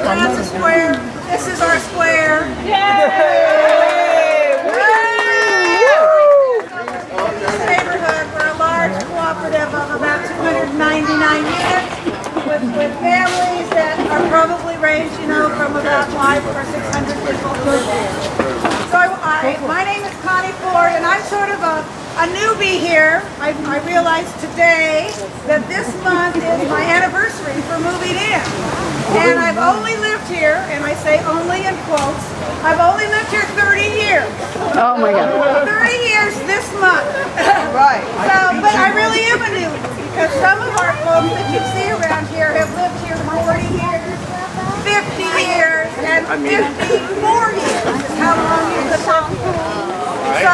That's a square. This is our square. Neighborhood, we're a large cooperative of about 299 units with families that are probably ranged, from about 500 or 600 people. So my name is Connie Ford, and I'm sort of a newbie here. I realized today that this month is my anniversary for moving in. And I've only lived here, and I say only in quotes, I've only lived here 30 years. Oh my God. 30 years this month. Right. So, but I really am a newbie, because some of our folks that you see around here have lived here 40 years, 50 years, and 54 years is how long you've lived here. So,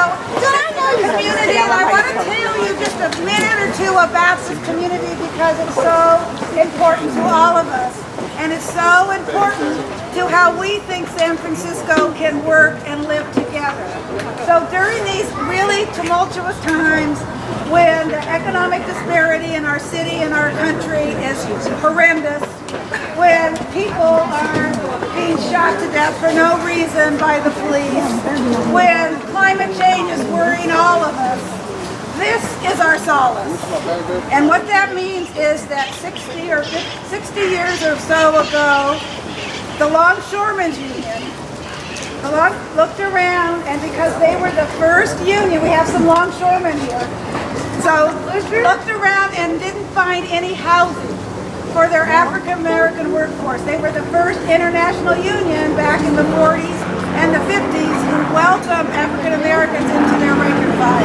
community, and I want to tell you just a minute or two about this community because it's so important to all of us. And it's so important to how we think San Francisco can work and live together. So during these really tumultuous times when the economic disparity in our city and our country is horrendous, when people are being shot to death for no reason by the police, when climate change is worrying all of us, this is our solace. And what that means is that 60 years or so ago, the Longshoremen's Union looked around, and because they were the first union, we have some longshoremen here, so looked around and didn't find any housing for their African American workforce. They were the first international union back in the 40s and the 50s who welcomed African Americans into their rank and file.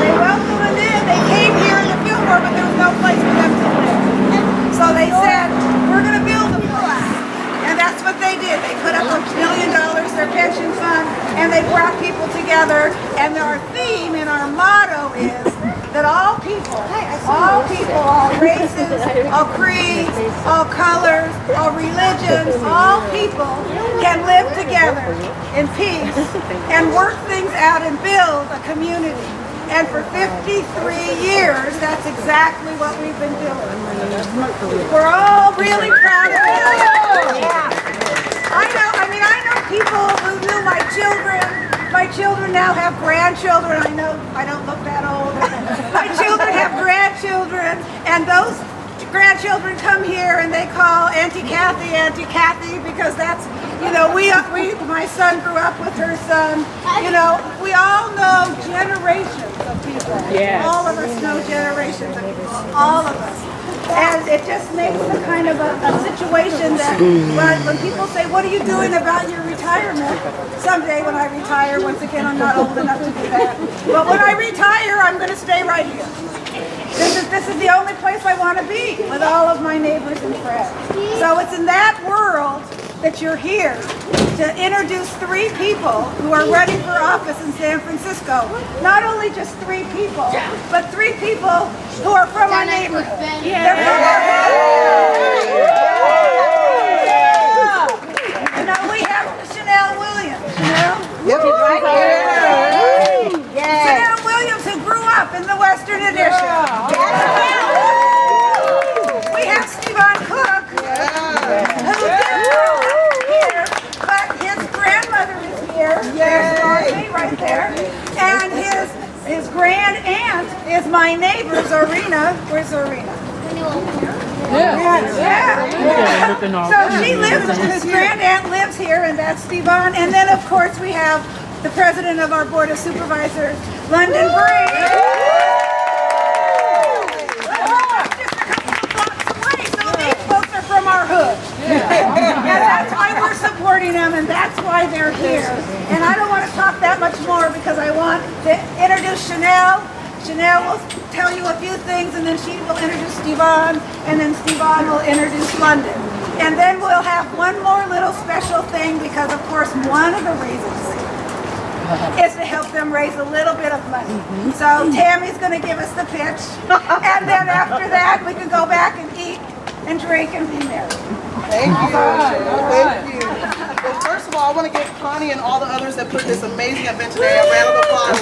They welcomed them in, they came here in the Fillmore, but there was no place for them to live. So they said, we're going to build a place. And that's what they did. They put up $1 million, their pension fund, and they brought people together. And our theme and our motto is that all people, all races, all creeds, all colors, all religions, all people can live together in peace and work things out and build a community. And for 53 years, that's exactly what we've been doing. We're all really proud of it. I know people who knew my children. My children now have grandchildren. I know I don't look that old. My children have grandchildren, and those grandchildren come here and they call Auntie Kathy, because that's, my son grew up with her son. We all know generations of people. Yes. All of us know generations of people. All of us. And it just makes a kind of a situation that when people say, what are you doing about your retirement? Someday when I retire, once again, I'm not old enough to do that. But when I retire, I'm going to stay right here. This is the only place I want to be, with all of my neighbors and friends. So it's in that world that you're here to introduce 3 people who are running for office in San Francisco. Not only just 3 people, but 3 people who are from our neighborhood. They're from our neighborhood. We have Shanell Williams. Yep, right here. Shanell Williams, who grew up in the Western Addition. We have Stephen Cook, who didn't grow up here, but his grandmother is here. There's Dorothy right there. And his grand aunt is my neighbor, Zorina. Where's Zorina? Yeah. So she lives, his grand aunt lives here, and that's Stephen. And then, of course, we have the president of our board of supervisors, London Bree. Just a couple of blocks away. So these folks are from our hood. And that's why we're supporting them, and that's why they're here. And I don't want to talk that much more because I want to introduce Shanell. Shanell will tell you a few things, and then she will introduce Stephen, and then Stephen will introduce London. And then we'll have one more little special thing because, of course, one of the reasons is to help them raise a little bit of money. So Tammy's going to give us the pitch, and then after that we can go back and eat and drink and be merry. Thank you. Thank you. Well, first of all, I want to give Connie and all the others that put this amazing event today a round of applause.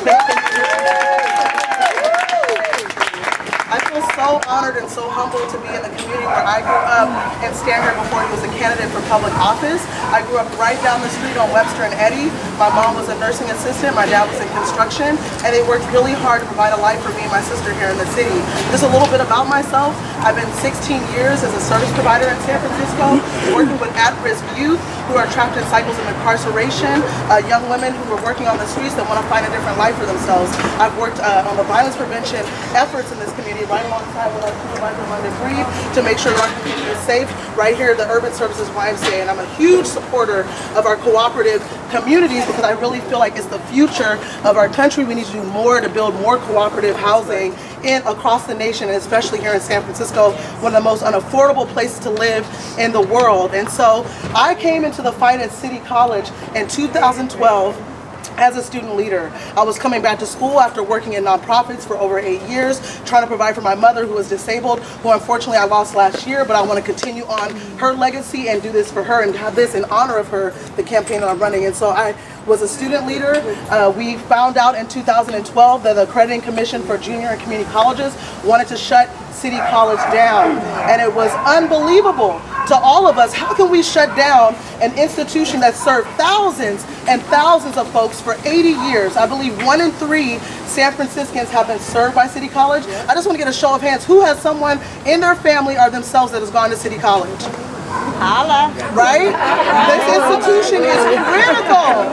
I feel so honored and so humbled to be in the community where I grew up and stand here before you as a candidate for public office. I grew up right down the street on Webster and Eddy. My mom was a nursing assistant, my dad was in construction, and they worked really hard to provide a life for me and my sister here in the city. Just a little bit about myself. I've been 16 years as a service provider in San Francisco, working with at-risk youth who are trapped in cycles of incarceration, young women who are working on the streets that want to find a different life for themselves. I've worked on the violence prevention efforts in this community right alongside with our supervisor London Breed to make sure our community is safe right here at the Urban Services YMCA. And I'm a huge supporter of our cooperative communities because I really feel like it's the future of our country. We need to do more to build more cooperative housing across the nation, and especially here in San Francisco, one of the most unaffordable places to live in the world. And so I came into the fight at City College in 2012 as a student leader. I was coming back to school after working in nonprofits for over 8 years, trying to provide for my mother who was disabled, who unfortunately I lost last year, but I want to continue on her legacy and do this for her and have this in honor of her, the campaign that I'm running. And so I was a student leader. We found out in 2012 that the Accrediting Commission for Junior and Community Colleges wanted to shut City College down. And it was unbelievable to all of us. How can we shut down an institution that served thousands and thousands of folks for 80 years? I believe 1 in 3 San Franciscans have been served by City College. I just want to get a show of hands. Who has someone in their family or themselves that has gone to City College? Holla. Right? This institution is critical.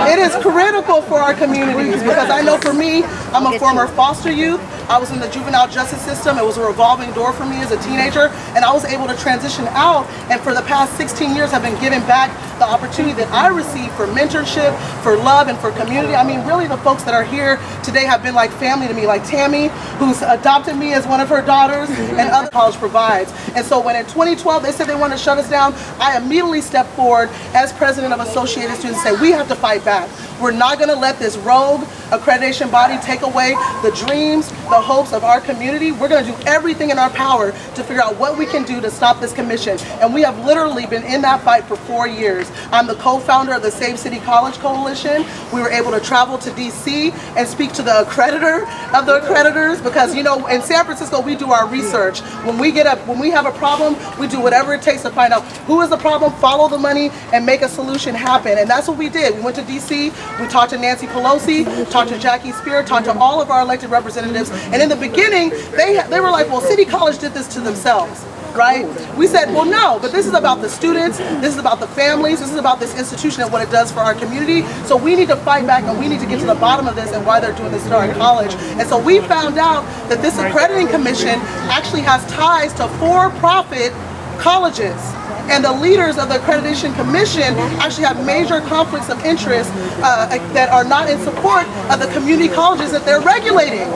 It is critical for our communities because I know for me, I'm a former foster youth. I was in the juvenile justice system. It was a revolving door for me as a teenager, and I was able to transition out, and for the past 16 years I've been giving back the opportunity that I received for mentorship, for love, and for community. I mean, really the folks that are here today have been like family to me, like Tammy, who's adopted me as one of her daughters, and other college provides. And so when in 2012 they said they wanted to shut us down, I immediately stepped forward as president of Associated Students and said, we have to fight back. We're not going to let this rogue accreditation body take away the dreams, the hopes of our community. We're going to do everything in our power to figure out what we can do to stop this commission. And we have literally been in that fight for 4 years. I'm the co-founder of the Save City College Coalition. We were able to travel to DC and speak to the accreditor of the accreditors because, you know, in San Francisco we do our research. When we have a problem, we do whatever it takes to find out who is the problem, follow the money, and make a solution happen. And that's what we did. We went to DC, we talked to Nancy Pelosi, talked to Jackie Spear, talked to all of our elected representatives. And in the beginning, they were like, well, City College did this to themselves. Right? We said, well, no, but this is about the students, this is about the families, this is about this institution and what it does for our community. So we need to fight back and we need to get to the bottom of this and why they're doing this to our college. And so we found out that this accrediting commission actually has ties to for-profit colleges. And the leaders of the Accreditation Commission actually have major conflicts of interest that are not in support of the community colleges that they're regulating,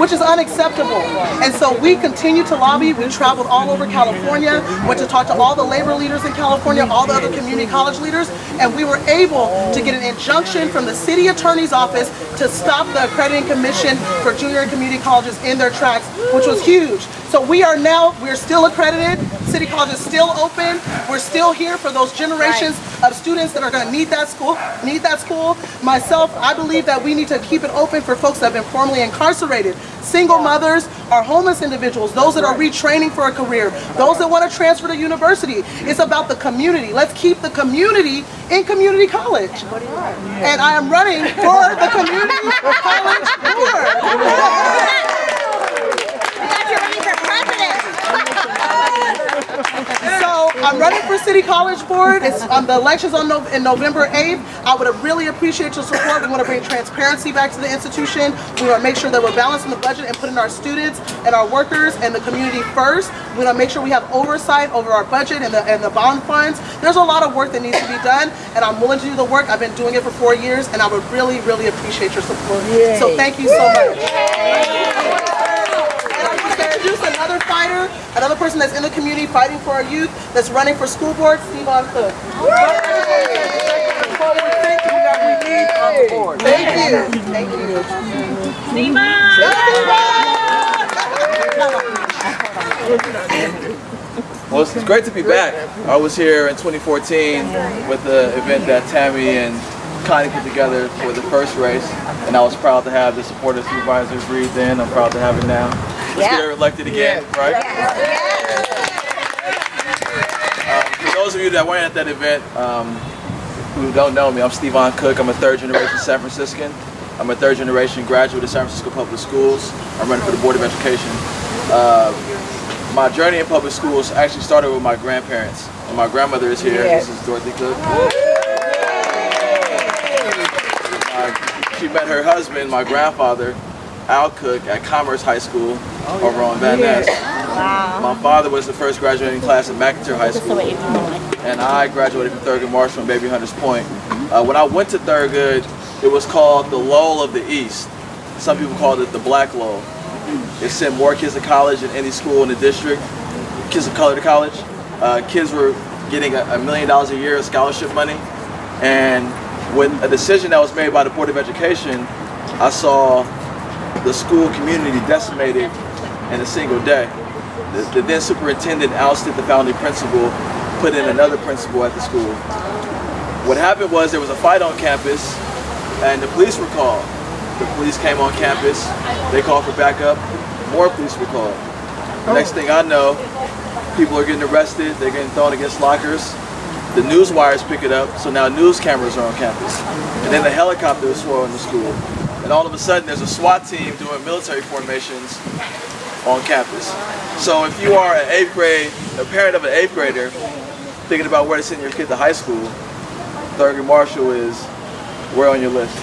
which is unacceptable. And so we continue to lobby. We traveled all over California, went to talk to all the labor leaders in California, all the other community college leaders, and we were able to get an injunction from the city attorney's office to stop the Accrediting Commission for Junior and Community Colleges in their tracks, which was huge. So we're still accredited. City College is still open. We're still here for those generations of students that are going to need that school. Myself, I believe that we need to keep it open for folks that have been formerly incarcerated. Single mothers, our homeless individuals, those that are retraining for a career, those that want to transfer to university. It's about the community. Let's keep the community in community college. And I am running for the community college board. So I'm running for City College Board. It's the election's in November 8th. I would have really appreciate your support. We want to bring transparency back to the institution. We want to make sure that we're balancing the budget and putting our students and our workers and the community first. We want to make sure we have oversight over our budget and the bond funds. There's a lot of work that needs to be done, and I'm willing to do the work. I've been doing it for 4 years, and I would really, really appreciate your support. So thank you so much. Introduce another fighter, another person that's in the community fighting for our youth, that's running for school board, Steve Cook. Thank you. Thank you. Well, it's great to be back. I was here in 2014 with the event that Tammy and Connie put together for the first race, and I was proud to have the support of Supervisor Breed then. I'm proud to have it now. Let's get her elected again, right? For those of you that weren't at that event, who don't know me, I'm Steven Cook. I'm a third generation San Franciscan. I'm a third generation graduate of San Francisco Public Schools. I'm running for the Board of Education. My journey in public schools actually started with my grandparents. And my grandmother is here. This is Dorothy Cook. She met her husband, my grandfather, Al Cook, at Commerce High School over on Van Ness. My father was the first graduating class at McIntyre High School, and I graduated from Thurgood Marshall and Baby Hunters Point. When I went to Thurgood, it was called the Lowell of the East. Some people called it the Black Lowell. It sent more kids to college than any school in the district, kids of color to college. Kids were getting $1 million a year of scholarship money, and with a decision that was made by the Board of Education, I saw the school community decimated in a single day. The then superintendent ousted the founding principal, put in another principal at the school. What happened was there was a fight on campus and the police were called. The police came on campus, they called for backup, more police were called. The next thing I know, people are getting arrested, they're getting thrown against lockers. The news wires pick it up, so now news cameras are on campus. And then the helicopter is swarming the school. And all of a sudden there's a SWAT team doing military formations on campus. So if you are an 8th grade, a parent of an 8th grader, thinking about where to send your kid to high school, Thurgood Marshall is where on your list?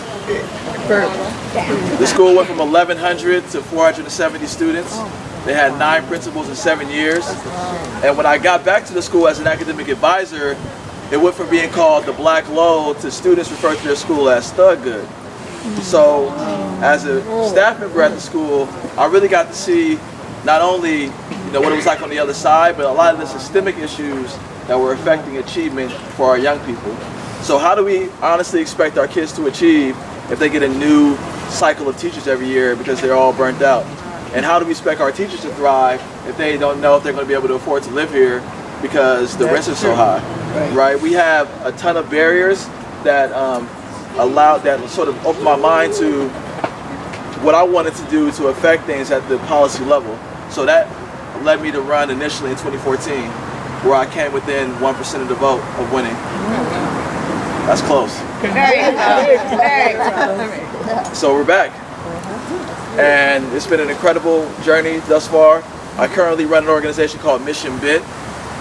The school went from 1,100 to 470 students. They had 9 principals in 7 years. And when I got back to the school as an academic advisor, it went from being called the Black Lowell to students refer to their school as Thuggood. So as a staff member at the school, I really got to see not only what it was like on the other side, but a lot of the systemic issues that were affecting achievement for our young people. So how do we honestly expect our kids to achieve if they get a new cycle of teachers every year because they're all burnt out? And how do we expect our teachers to thrive if they don't know if they're going to be able to afford to live here because the rents are so high, right? We have a ton of barriers that that sort of opened my mind to what I wanted to do to affect things at the policy level. So that led me to run initially in 2014, where I came within 1% of the vote of winning. That's close. So we're back. And it's been an incredible journey thus far. I currently run an organization called Mission Bit.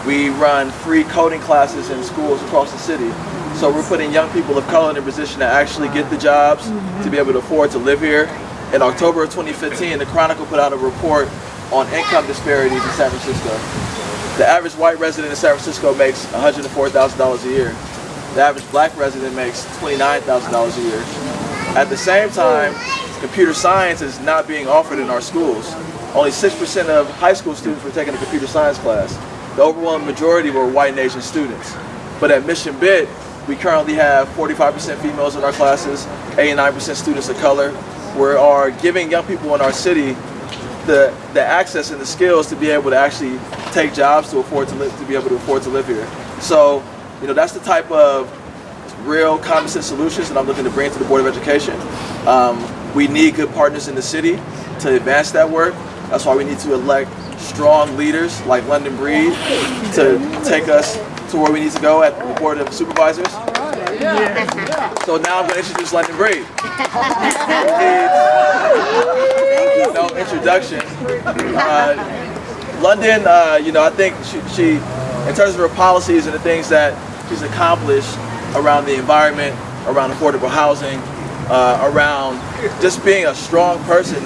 We run free coding classes in schools across the city. So we're putting young people of color in a position to actually get the jobs, to be able to afford to live here. In October of 2015, the Chronicle put out a report on income disparities in San Francisco. The average white resident in San Francisco makes $104,000 a year. The average black resident makes $29,000 a year. At the same time, computer science is not being offered in our schools. Only 6% of high school students were taking a computer science class. The overwhelming majority were white and Asian students. But at Mission Bit, we currently have 45% females in our classes, 89% students of color. We are giving young people in our city the access and the skills to be able to actually take jobs to be able to afford to live here. So, that's the type of real common sense solutions that I'm looking to bring to the Board of Education. We need good partners in the city to advance that work. That's why we need to elect strong leaders like London Breed to take us to where we need to go at the Board of Supervisors. So now I'm going to introduce London Breed. No introduction. London, I think she, in terms of her policies and the things that she's accomplished around the environment, around affordable housing, around just being a strong person,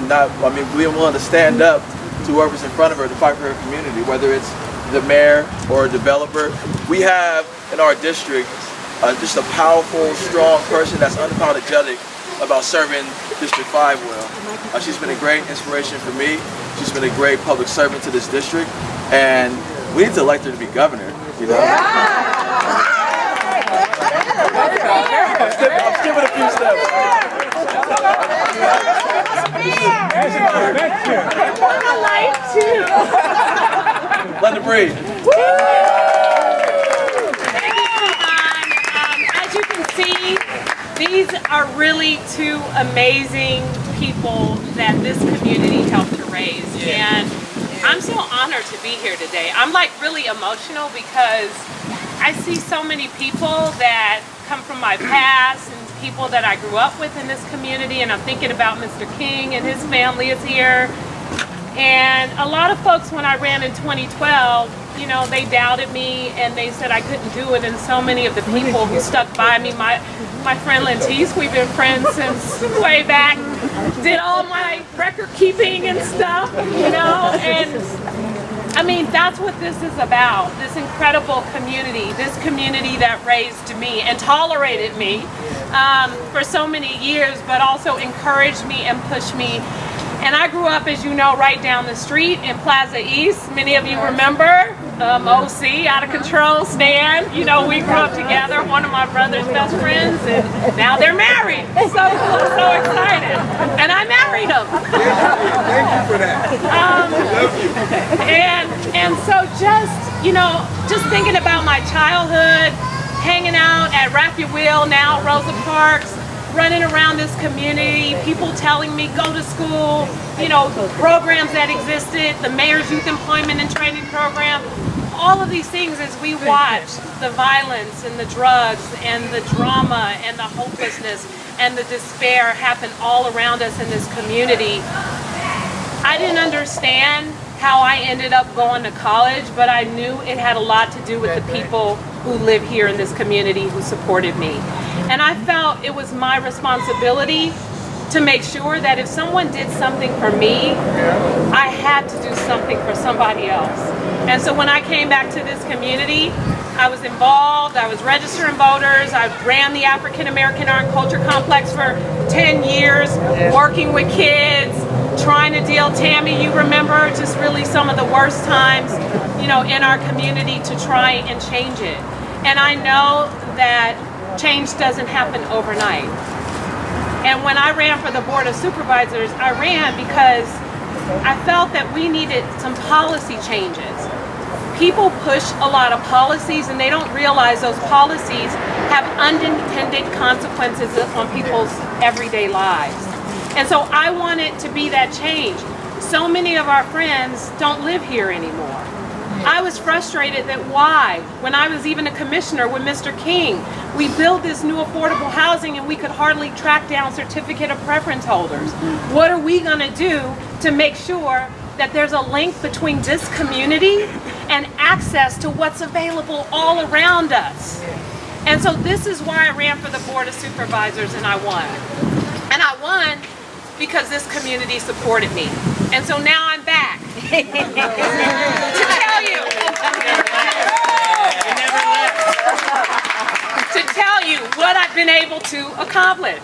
being willing to stand up to whoever's in front of her to fight for her community, whether it's the mayor or a developer. We have in our district just a powerful, strong person that's unapologetic about serving District 5 well. She's been a great inspiration for me. She's been a great public servant to this district, and we need to elect her to be governor. I'm skipping a few steps. London Breed. As you can see, these are really two amazing people that this community helped to raise. And I'm so honored to be here today. I'm like really emotional because I see so many people that come from my past and people that I grew up with in this community, and I'm thinking about Mr. King and his family is here. And a lot of folks, when I ran in 2012, you know, they doubted me and they said I couldn't do it. And so many of the people who stuck by me, my friend Lentice, we've been friends since way back, did all my record keeping and stuff, you know, and I mean, that's what this is about, this incredible community, this community that raised me and tolerated me for so many years, but also encouraged me and pushed me. And I grew up, as you know, right down the street in Plaza East. Many of you remember OC, Out of Control, Stan. You know, we grew up together, one of my brother's best friends, and now they're married. So cool, so excited. And I married him. Thank you for that. Love you. And so just, you know, just thinking about my childhood, hanging out at Raphael, now Rosa Parks, running around this community, people telling me go to school, you know, programs that existed, the Mayor's Youth Employment and Training Program, all of these things as we watch the violence and the drugs and the drama and the hopelessness and the despair happen all around us in this community. I didn't understand how I ended up going to college, but I knew it had a lot to do with the people who live here in this community who supported me. And I felt it was my responsibility to make sure that if someone did something for me, I had to do something for somebody else. And so when I came back to this community, I was involved, I was registering voters, I ran the African American Art and Culture Complex for 10 years, working with kids, trying to deal, Tammy, you remember just really some of the worst times, you know, in our community to try and change it. And I know that change doesn't happen overnight. And when I ran for the Board of Supervisors, I ran because I felt that we needed some policy changes. People push a lot of policies and they don't realize those policies have unintended consequences on people's everyday lives. And so I wanted to be that change. So many of our friends don't live here anymore. I was frustrated that why, when I was even a commissioner with Mr. King, we built this new affordable housing and we could hardly track down certificate of preference holders. What are we going to do to make sure that there's a link between this community and access to what's available all around us? And so this is why I ran for the Board of Supervisors and I won. And I won because this community supported me. And so now I'm back to tell you what I've been able to accomplish.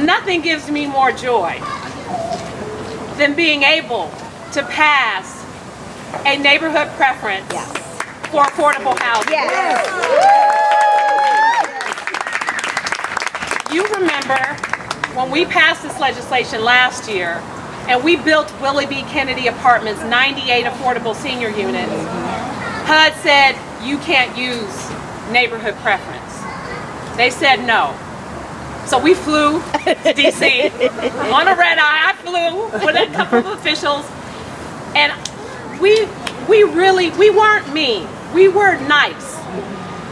Nothing gives me more joy than being able to pass a neighborhood preference for affordable housing. You remember when we passed this legislation last year and we built Willie B. Kennedy Apartments, 98 affordable senior units, HUD said you can't use neighborhood preference. They said no. So we flew to DC on a red eye. I flew with a couple of officials and we weren't mean. We were nice,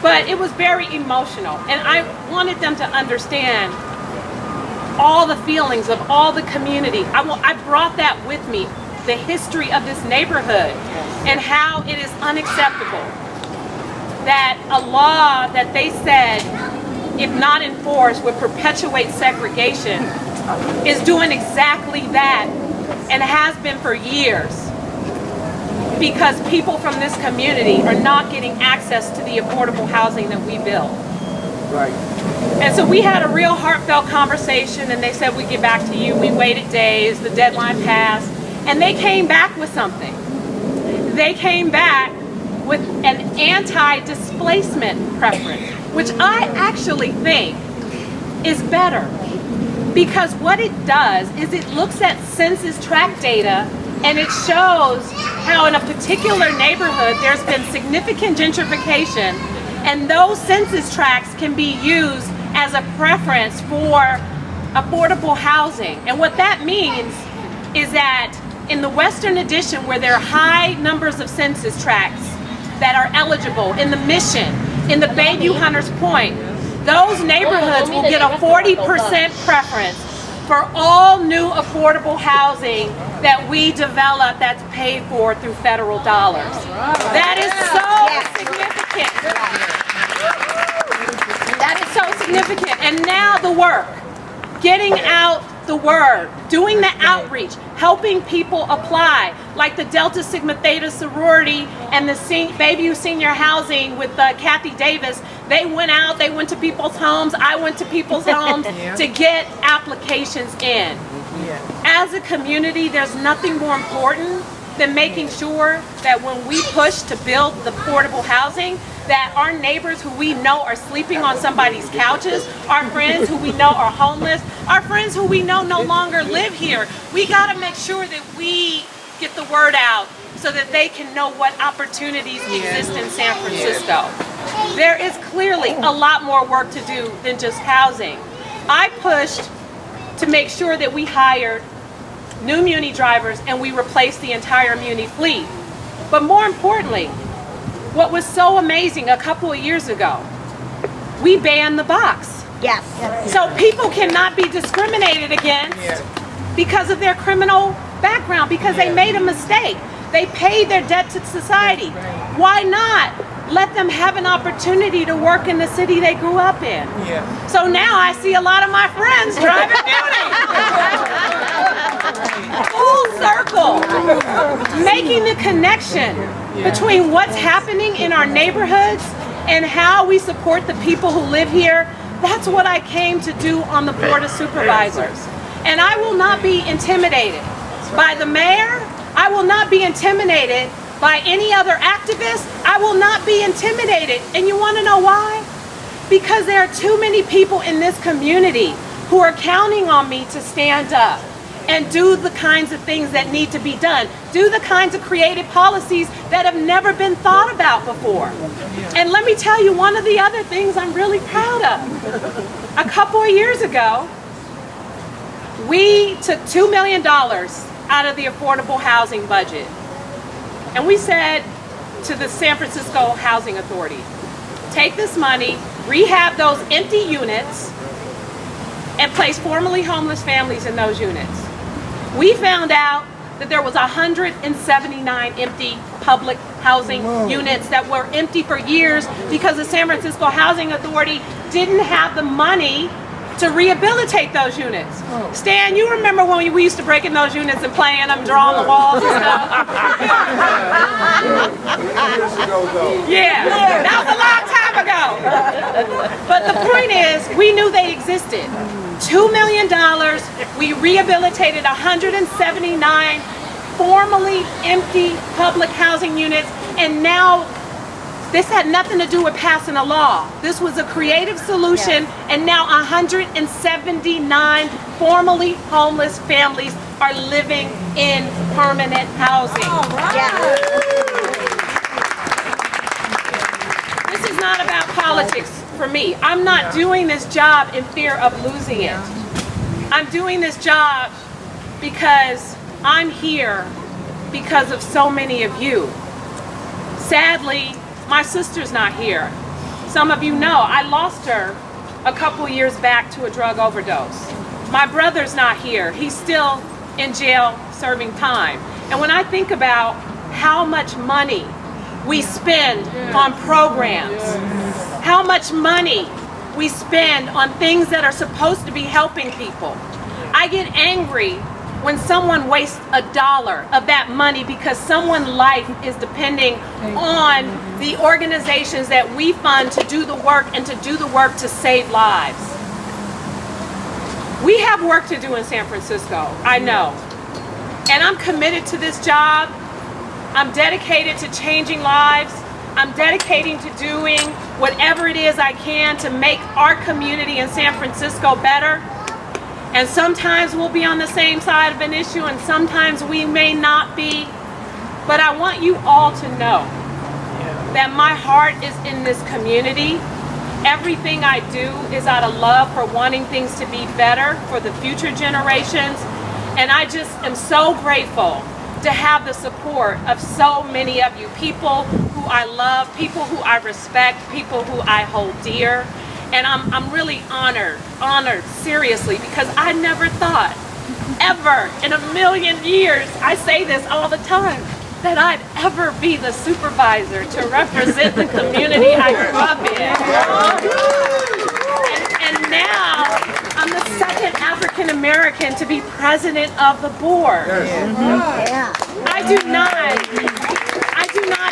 but it was very emotional. And I wanted them to understand all the feelings of all the community. I brought that with me, the history of this neighborhood and how it is unacceptable that a law that they said, if not enforced, would perpetuate segregation is doing exactly that and has been for years because people from this community are not getting access to the affordable housing that we built. Right. And so we had a real heartfelt conversation and they said we'd get back to you. We waited days, the deadline passed, and they came back with something. They came back with an anti-displacement preference, which I actually think is better because what it does is it looks at census tract data and it shows how in a particular neighborhood there's been significant gentrification and those census tracts can be used as a preference for affordable housing. And what that means is that in the Western Addition, where there are high numbers of census tracts that are eligible, in the Mission, in the Bayview Hunters Point, those neighborhoods will get a 40% preference for all new affordable housing that we develop that's paid for through federal dollars. That is so significant. That is so significant. And now the work, getting out the word, doing the outreach, helping people apply, like the Delta Sigma Theta sorority and the Bayview Senior Housing with Kathy Davis. They went out, they went to people's homes, I went to people's homes to get applications in. As a community, there's nothing more important than making sure that when we push to build the affordable housing, that our neighbors who we know are sleeping on somebody's couches, our friends who we know are homeless, our friends who we know no longer live here, we gotta make sure that we get the word out so that they can know what opportunities exist in San Francisco. There is clearly a lot more work to do than just housing. I pushed to make sure that we hired new Muni drivers and we replaced the entire Muni fleet. But more importantly, what was so amazing a couple of years ago, we banned the box. Yes. So people cannot be discriminated against because of their criminal background, because they made a mistake. They paid their debt to society. Why not let them have an opportunity to work in the city they grew up in? So now I see a lot of my friends driving full circle, making the connection between what's happening in our neighborhoods and how we support the people who live here. That's what I came to do on the Board of Supervisors. And I will not be intimidated by the mayor. I will not be intimidated by any other activist. I will not be intimidated. And you want to know why? Because there are too many people in this community who are counting on me to stand up and do the kinds of things that need to be done. Do the kinds of creative policies that have never been thought about before. And let me tell you one of the other things I'm really proud of. A couple of years ago, we took $2 million out of the affordable housing budget. And we said to the San Francisco Housing Authority, take this money, rehab those empty units, and place formerly homeless families in those units. We found out that there was 179 empty public housing units that were empty for years because the San Francisco Housing Authority didn't have the money to rehabilitate those units. Stan, you remember when we used to break in those units and play in them, draw on the walls and stuff? Yeah, that was a long time ago. But the point is, we knew they existed. $2 million, we rehabilitated 179 formerly empty public housing units, and now this had nothing to do with passing a law. This was a creative solution, and now 179 formerly homeless families are living in permanent housing. This is not about politics for me. I'm not doing this job in fear of losing it. I'm doing this job because I'm here because of so many of you. Sadly, my sister's not here. Some of you know I lost her a couple years back to a drug overdose. My brother's not here. He's still in jail serving time. And when I think about how much money we spend on programs, how much money we spend on things that are supposed to be helping people, I get angry when someone wastes $1 of that money because someone's life is depending on the organizations that we fund to do the work and to do the work to save lives. We have work to do in San Francisco, I know. And I'm committed to this job. I'm dedicated to changing lives. I'm dedicating to doing whatever it is I can to make our community in San Francisco better. And sometimes we'll be on the same side of an issue and sometimes we may not be. But I want you all to know that my heart is in this community Everything I do is out of love for wanting things to be better for the future generations. And I just am so grateful to have the support of so many of you, people who I love, people who I respect, people who I hold dear. And I'm really honored, seriously, because I never thought, ever in a million years, I say this all the time, that I'd ever be the supervisor to represent the community I grew up in. And now, I'm the second African American to be president of the board. I do not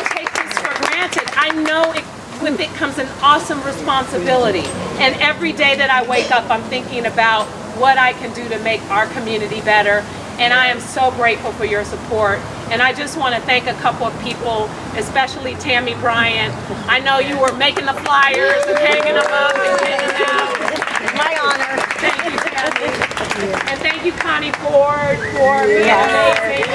take this for granted. I know with it comes an awesome responsibility. And every day that I wake up, I'm thinking about what I can do to make our community better. And I am so grateful for your support. And I just want to thank a couple of people, especially Tammy Bryant. I know you were making the flyers and hanging them up and getting them out. My honor. Thank you, Tammy. And thank you, Connie Ford, for being amazing.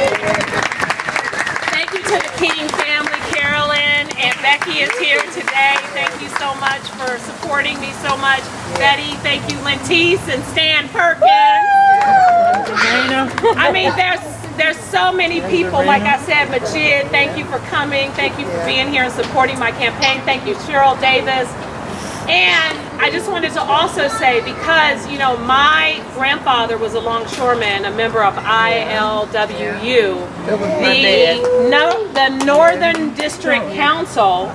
Thank you to the King family. Carolyn and Becky is here today. Thank you so much for supporting me so much. Betty, thank you, Lentice and Stan Perkins. I mean, there's so many people, like I said, Majid, thank you for coming. Thank you for being here and supporting my campaign. Thank you, Cheryl Davis. And I just wanted to also say, because, you know, my grandfather was a longshoreman, a member of ILWU, the Northern District Council,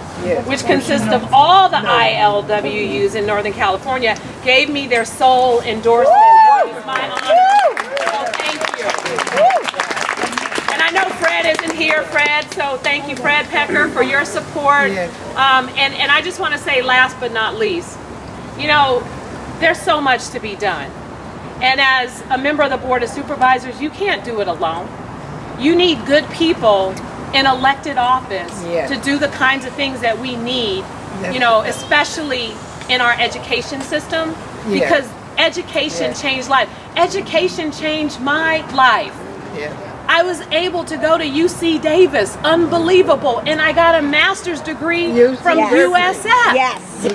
which consists of all the ILWUs in Northern California, gave me their sole endorsement. It was my honor. So thank you. And I know Fred isn't here, Fred, so thank you, Fred Pecker, for your support. And I just want to say, last but not least, you know, there's so much to be done. And as a member of the Board of Supervisors, you can't do it alone. You need good people in elected office to do the kinds of things that we need, you know, especially in our education system, because education changed life. Education changed my life. I was able to go to UC Davis, unbelievable, and I got a master's degree from USF.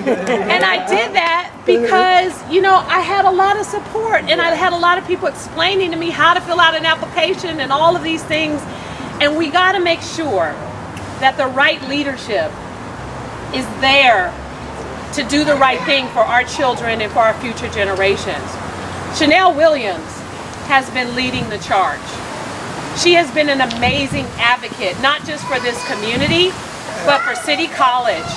And I did that because, you know, I had a lot of support, and I had a lot of people explaining to me how to fill out an application and all of these things. And we got to make sure that the right leadership is there to do the right thing for our children and for our future generations. Shanell Williams has been leading the charge. She has been an amazing advocate, not just for this community, but for City College.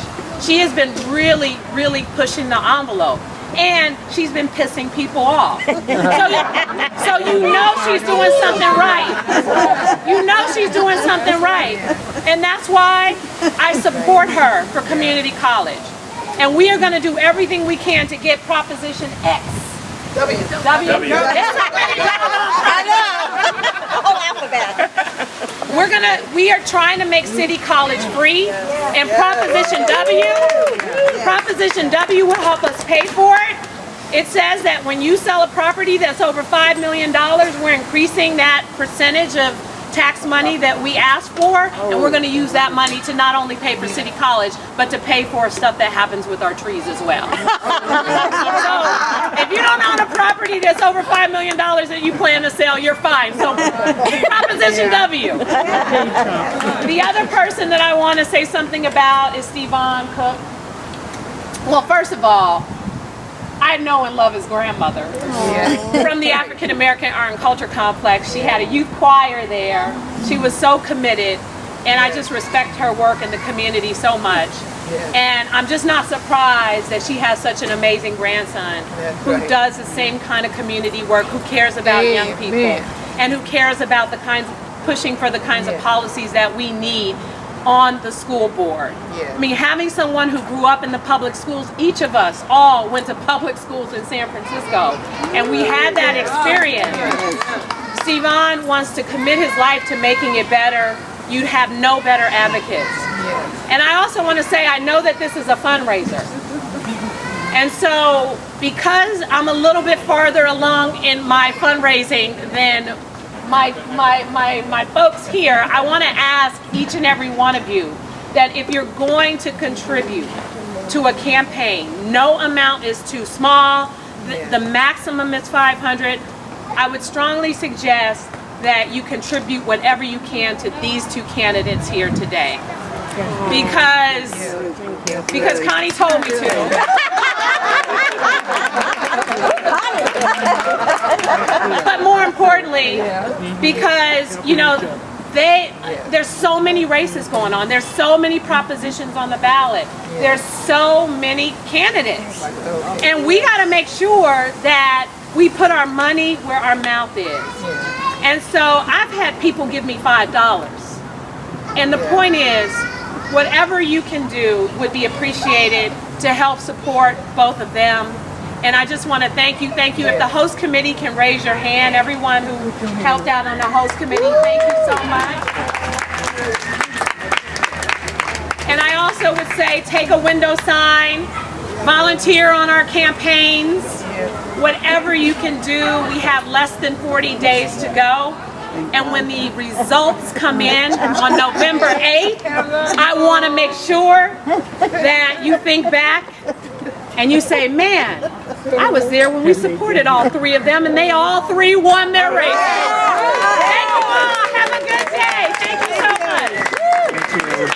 She has been really, really pushing the envelope. And she's been pissing people off. So you know she's doing something right. You know she's doing something right. And that's why I support her for community college. And we are going to do everything we can to get Proposition X. W. It's already I know. The whole alphabet. We are trying to make City College free, and Proposition W will help us pay for it. It says that when you sell a property that's over $5 million, we're increasing that percentage of tax money that we asked for, and we're going to use that money to not only pay for City College, but to pay for stuff that happens with our trees as well. So if you don't own a property that's over $5 million that you plan to sell, you're fine. So Proposition W. The other person that I want to say something about is Stevon Cook. Well, first of all, I know and love his grandmother from the African American Art and Culture Complex. She had a youth choir there. She was so committed, and I just respect her work in the community so much. And I'm just not surprised that she has such an amazing grandson who does the same kind of community work, who cares about young people, and who cares about the kinds of pushing for the kinds of policies that we need on the school board. I mean, having someone who grew up in the public schools, each of us all went to public schools in San Francisco, and we had that experience. Stevon wants to commit his life to making it better. You'd have no better advocates. And I also want to say, I know that this is a fundraiser. And so, because I'm a little bit farther along in my fundraising than my folks here, I want to ask each and every one of you that if you're going to contribute to a campaign. No amount is too small. The maximum is 500. I would strongly suggest that you contribute whatever you can to these two candidates here today. Because Connie told me to. But more importantly, because, you know, there's so many races going on. There's so many propositions on the ballot. There's so many candidates. And we got to make sure that we put our money where our mouth is. And so I've had people give me $5. And the point is, whatever you can do would be appreciated to help support both of them. And I just want to thank you. Thank you. If the host committee can raise your hand, everyone who helped out on the host committee, thank you so much. And I also would say take a window sign, volunteer on our campaigns, whatever you can do. We have less than 40 days to go. And when the results come in on November 8th, I want to make sure that you think back and you say, man, I was there when we supported all three of them and they all three won their races. Thank you all. Have a good day. Thank you so much.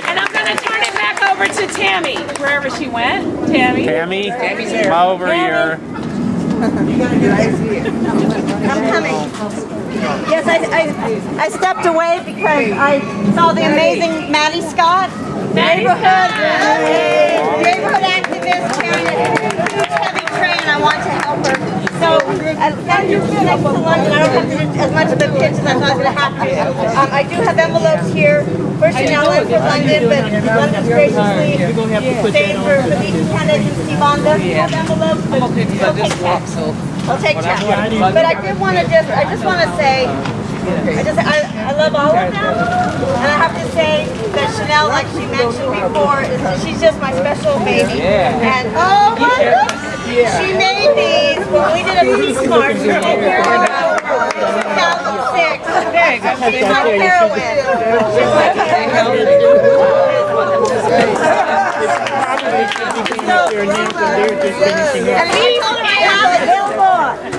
And I'm going to turn it back over to Tammy, wherever she went. Tammy's come over here. I'm coming. Yes, I stepped away because I saw the amazing Maddie Scott, neighborhood activist carrying a huge heavy tray, and I want to help her. So, thank you next to London. I don't have to do as much of a pitch as I thought I was going to have to. I do have envelopes here for Shanell and for London, but London's graciously staying for the lead candidate in Steve Onda. We have envelopes, but we'll take checks. I'll take checks. But I did want to I just want to say, I love all of them, and I have to say that Shanell, like she mentioned before, she's just my special baby. And oh my goodness, she made these when we did a peace march in 2006. She's my heroine. She's my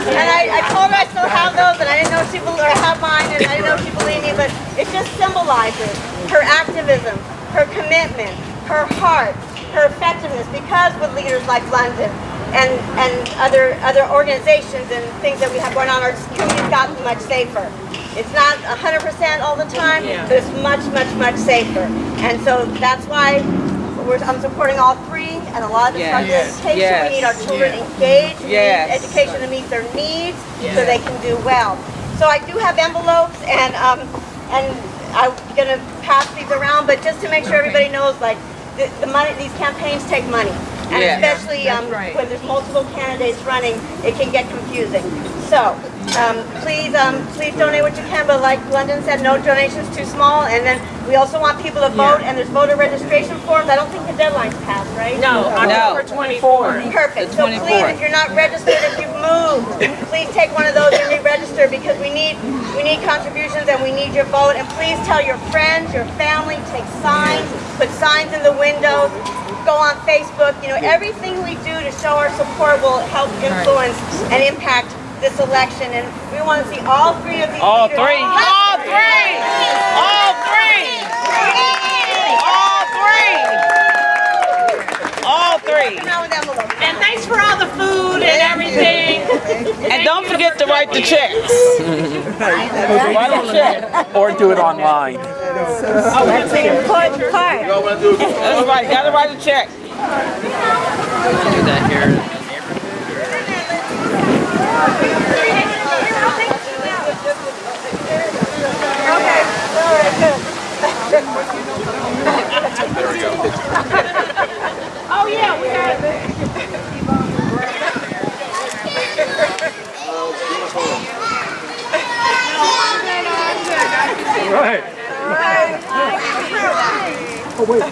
And I told her I still have those, and I didn't know she have mine, and I didn't know she believed me, but it just symbolizes her activism, her commitment, her heart, her effectiveness, because with leaders like London and other organizations and things that we have going on, our community's gotten much safer. It's not 100% all the time, but it's much, much, much safer. And so that's why I'm supporting all three, and a lot of the education. We need our children engaged. We need education to meet their needs so they can do well. So I do have envelopes, and I'm going to pass these around, but just to make sure everybody knows, like, the money, these campaigns take money. And especially when there's multiple candidates running, it can get confusing. So please donate what you can, but like London said, no donations too small. And then we also want people to vote, and there's voter registration forms. I don't think the deadline's passed, right? No, October 24. Perfect. So please, if you're not registered, if you've moved, please take one of those and re-register, because we need contributions and we need your vote. And please tell your friends, your family, take signs, put signs in the windows. Go on Facebook. You know, everything we do to show our support will help influence and impact this election. And we want to see all three of these leaders. All three. All three. All three. All three. And thanks for all the food and everything. And don't forget to write the checks. Write a check. Or do it online. That's the important part. That's right. Gotta write a check. Do that here. Okay. All right. Good. There we go. Oh yeah, we got it. Right. Oh wait.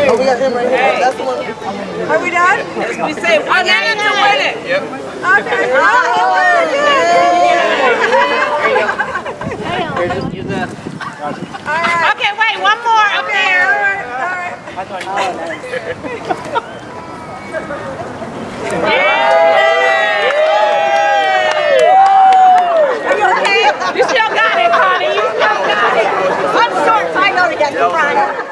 Oh, we got him right here. That's the one. Are we done? We say 1 minute to win it. Yep. Okay. Okay, wait, one more up there. All right. Are you okay? You still got it, Connie. You still got it. I'm short, so I know to get in front.